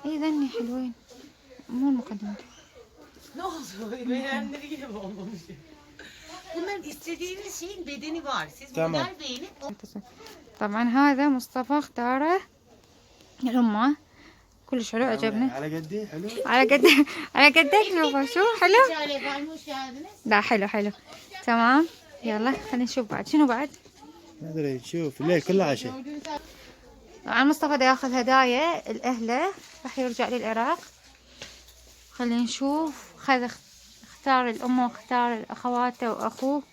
اي ذني حلوين، مو المقدمة. Ne oldu? Beğenleri gibi olmamış. Bunların istediğiniz şeyin bedeni var. Siz Tamam. model beğenip طبعا هذا مصطفى اختاره لأمه، كلش حلو عجبني. على قدي حلو. على قد على قدك نوفا، شو حلو؟ hoş geldiniz. لا حلو حلو تمام. يلا خلينا نشوف بعد شنو بعد. ما ادري تشوف الليل كله عشاء. طبعا مصطفى دا ياخذ هدايا لأهله، راح يرجع للعراق. خلينا نشوف، اختار الأم واختار أخواته وأخوه.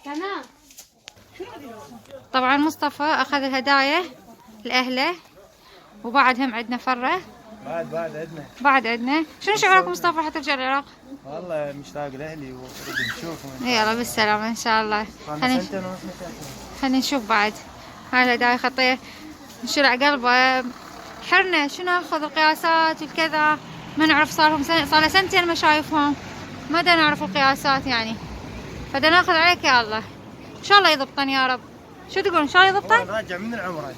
Sana. طبعا مصطفى أخذ الهدايا لأهله، وبعد هم عندنا فرة. بعد عندنا شنو شعورك مصطفى حتى ترجع العراق؟ والله مشتاق لاهلي ودي نشوفهم. يلا بالسلامة إن شاء الله. خلينا نشوف بعد. هاي الهدايا خطيه انشرع قلبه، حرنا شنو ناخذ القياسات والكذا، ما نعرف صار له سنتين ما شايفهم، ما دا نعرف القياسات يعني، فدا ناخذ عليك يا الله. ان شاء الله يضبطن يا رب. شو تقول ان شاء الله يضبطن؟ راجع من العمره.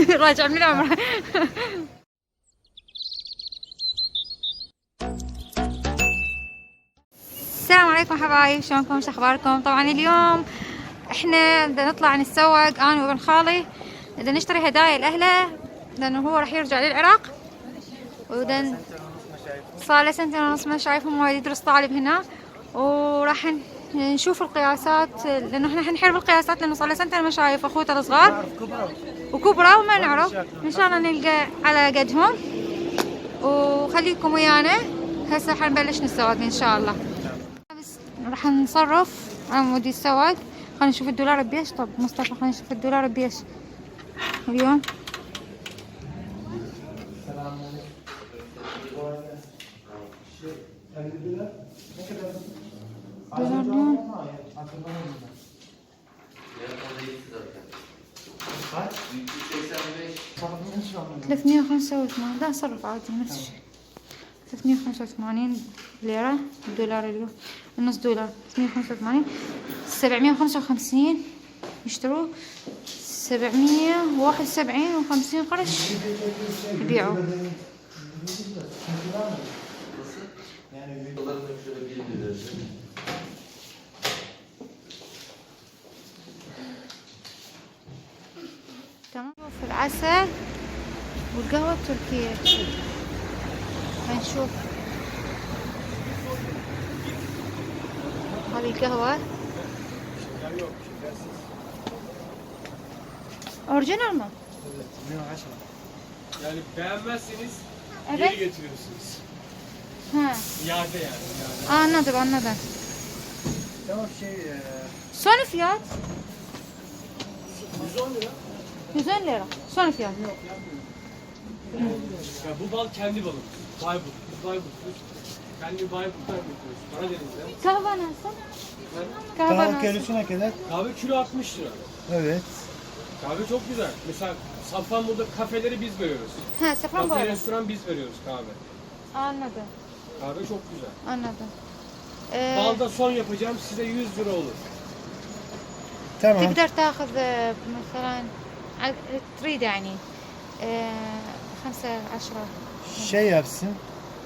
راجع من العمره. السلام عليكم حبايب، شلونكم؟ شو اخباركم؟ طبعا اليوم احنا بدنا نطلع نتسوق انا وابن خالي، بدنا نشتري هدايا لاهله لانه هو راح يرجع للعراق، وبدنا صار له سنتين ونص ما شايفهم، هو يدرس طالب هنا، وراح نشوف القياسات لانه احنا حنحير بالقياسات لانه صار له سنتين ما شايف اخوته الصغار وكبرى وما نعرف. ان شاء الله نلقى على قدهم، وخليكم ويانا هسه حنبلش نتسوق ان شاء الله. بس راح نصرف على مود يتسوق. خلينا نشوف الدولار بيش. طب مصطفى خلينا نشوف الدولار بيش اليوم. دولار اليوم 385. لا صرف عادي نفس الشيء. 385 ليرة الدولار اليوم، النص دولار 385. 755 يشتروا، 771 و50 قرش يبيعوا. تمام. في العسل والقهوة التركية هنشوف. هذه القهوة اوريجينال مı? 110. Yani beğenmezseniz Evet. geri getiriyorsunuz. Ha. İade yani. Anladım. Tamam Son fiyat 110 lira. 110 lira. Son fiyat. Ya bu bal kendi balımız. Bayburt. Biz Bayburtluyuz. Kendi Bayburt'tan yapıyoruz. Karadeniz'den. Kahve nasıl? Ben- Kahve Kahve nasıl? kilosu ne kadar? Kahve kilo 60 lira. Evet. Kahve çok güzel. Mesela Safranbolu'da kafeleri biz veriyoruz. Ha, Kafe Safranbolu. restoran biz veriyoruz kahve. Anladım. Kahve çok güzel. Anladım. Balda son yapacağım size 100 lira olur. Tamam. تقدر تاخذ مثلا تريد يعني 5-10 Şey yapsın.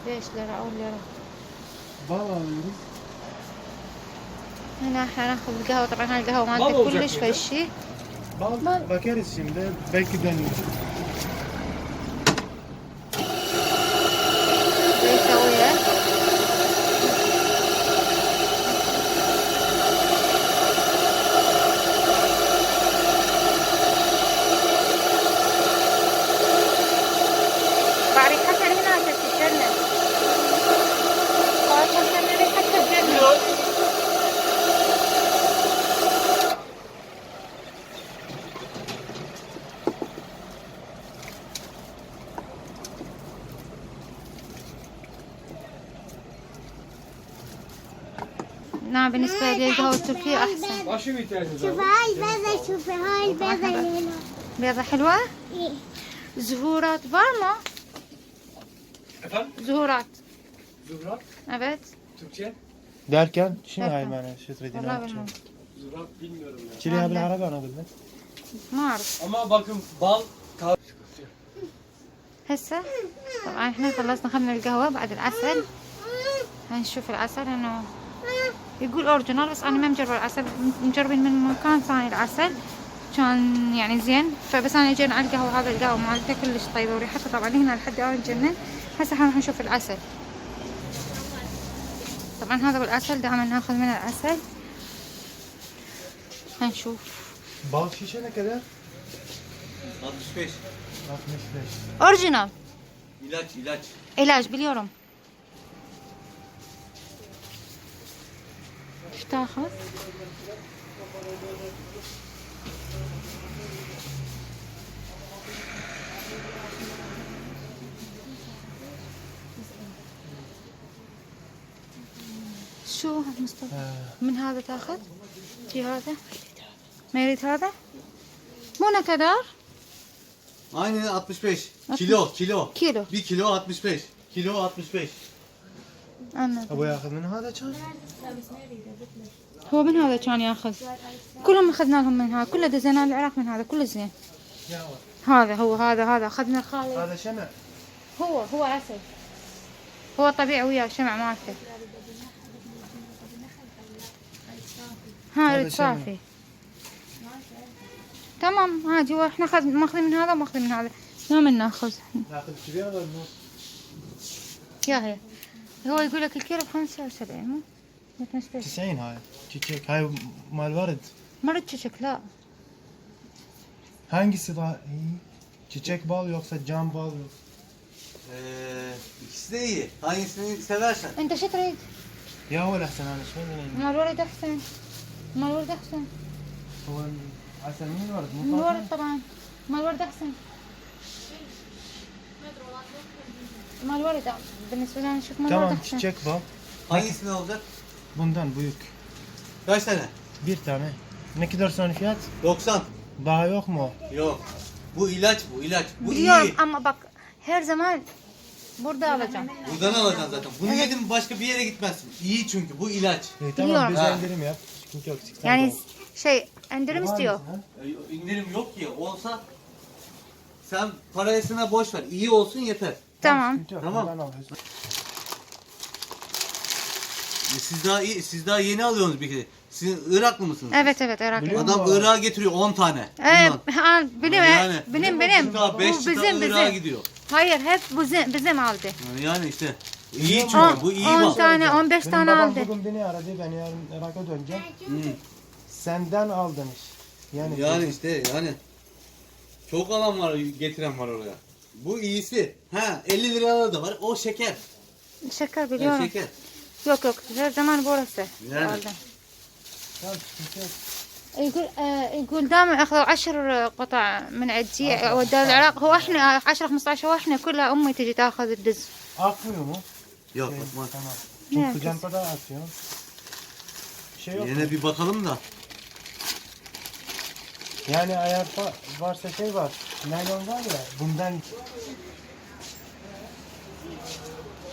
5 lira أو ليرة. Bal alıyoruz. هنا حناخذ القهوة. طبعا هاي القهوة بابا مالته وجاك كلش كذا؟ فشي. Bal bakarız şimdi. Belki dönüyor. يسويها بعد ريحتها هنا تتجنن. خاصة ريحتها تجنن. نعم بالنسبة لي القهوة التركية أحسن. Başka bir ihtiyacınız var mı? هاي البيضة شوفي هاي البيضة اللي هنا بيضة حلوة. إيه. زهورات var mı? Efendim? زهورات. Zuhrat. Evet. Türkçe? Derken شنو Derken. هاي معناها شو تريدين؟ والله بالمهم. Zuhrat bilmiyorum ya. شيليها بالعربي انا اقول لك. ما اعرف. Ama bakın bal هسه طبعا احنا خلصنا اخذنا القهوة بعد العسل. هنشوف العسل انه يقول اوريجينال، بس انا ما مجربة العسل، مجربين من مكان ثاني العسل كان يعني زين، فبس انا جينا على القهوة. هذا القهوة مالته كلش طيبة وريحتها طبعا هنا لحد الان جنن. هسه حنروح نشوف العسل. طبعا هذا بالعسل دائما ناخذ من العسل. هنشوف. Bal şişe ne kadar? 65. 65. اوريجينال İlaç. علاج باليوم. ايش تاخذ؟ شو مصطفى؟ من هذا تاخذ؟ في هذا؟ ما يريد هذا؟ مو نكدار؟ Aynen 65. Kilo. كيلو 1 kilo 65. Kilo 65. أنا ابو ياخذ من هذا كان؟ هو من هذا كان ياخذ. كلهم اخذنا لهم من هذا، كله دزينا العراق من هذا، كله زين. هذا هو هذا اخذنا الخالي. هذا شمع. هو عسل، هو طبيعي وياه شمع مالته. هذا صافي تمام عادي. هو احنا ماخذين من هذا وماخذين من هذا، ما من ناخذ. ناخذ كبير ولا النص؟ يا هي هو يقول لك الكيلو ب75 مو 90 هاي çiçek. هاي مال ورد. مرة تشك لا. Hangisi daha iyi? Çiçek bal yoksa cam bal yok? İkisi de iyi. Hangisini seversen. انت شو تريد؟ يا هو الاحسن انا شوي من مال الورد احسن. مال الورد احسن. هو العسل من الورد مال مو الورد فاطمة؟ طبعا. مال الورد احسن. مال الورد بالنسبة لي انا اشوف مال الورد Tamam احسن. çiçek bal. Hangisini alacak? Bundan büyük. Kaç tane? Bir tane. Ne kadar sonra fiyat? 90. Daha yok mu? Yok. Bu ilaç. Bu Biliyorum iyi. ama bak her zaman burada alacağım. Buradan alacaksın zaten. Bunu yedin başka bir yere gitmezsin. İyi çünkü bu ilaç. Tamam Biliyorum. güzel Ha. indirim yap. Sıkıntı yok. 80 Yani bal. şey indirim Var istiyor. mısın, ha? İndirim yok ki. Olsa sen parasına boş ver. İyi olsun yeter. Tamam. Sıkıntı yok. Tamam. Bundan alıyorsun. Siz daha yeni alıyorsunuz bir kere. Siz Iraklı mısınız? Evet Irak. Biliyorum. Adam Irak'a getiriyor 10 tane. Evet, Bundan. ha, benim Yani. benim. Çıta, 5 Bu çıta bizim Irak'a bizim. gidiyor. Hayır hep bizim aldı. Yani işte. İyi On- çünkü bu iyi 10 mal. tane 15 Benim tane babam aldı. bugün beni aradı. Ben yarın Irak'a döneceğim. Hı. Senden aldın iş. Yani işte yani. Çok alan var, getiren var oraya. Bu iyisi. Ha 50 liralar da var. O şeker. Şeker Ha, biliyorum. şeker. Yok her zaman burası. Yani. aldım. Tamam sıkıntı yok. يقول دائما اخذوا 10 قطع من عندي وداه العراق. هو احنا 10 15 هو احنا كلها امي تجي تاخذ الدز. Akmıyor mu? Yok Şey, bakma. Tamam. Ne Çünkü janta da atıyor. Bir şey yok. Yine bir bakalım da. Yani eğer varsa şey var. Naylon var ya. Bundan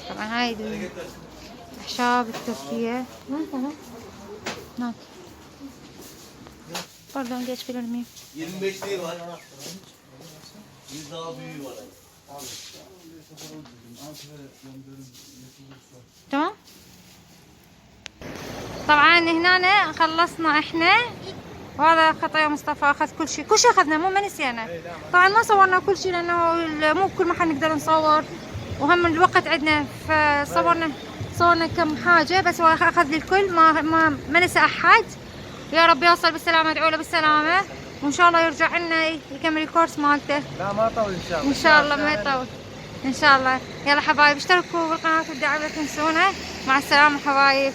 طبعا هاي الأعشاب التركية. هناك Pardon geçebilir miyim? 25'liği var. Bir daha büyüğü var. تمام. طبعا هنا خلصنا احنا، وهذا خطأ يا مصطفى اخذ كل شيء اخذنا، مو ما نسينا. طبعا ما صورنا كل شيء لانه مو بكل محل نقدر نصور، وهم الوقت عندنا، صورنا كم حاجة بس. هو اخذ لي الكل، ما نسى احد. يا رب يوصل بالسلامة، ادعوا له بالسلامة، وان شاء الله يرجع لنا يكمل الكورس مالته. لا ما طول ان شاء الله. ان شاء الله ما يطول ان شاء الله. يلا حبايب اشتركوا بالقناة والدعم لا تنسونا. مع السلامة حبايب.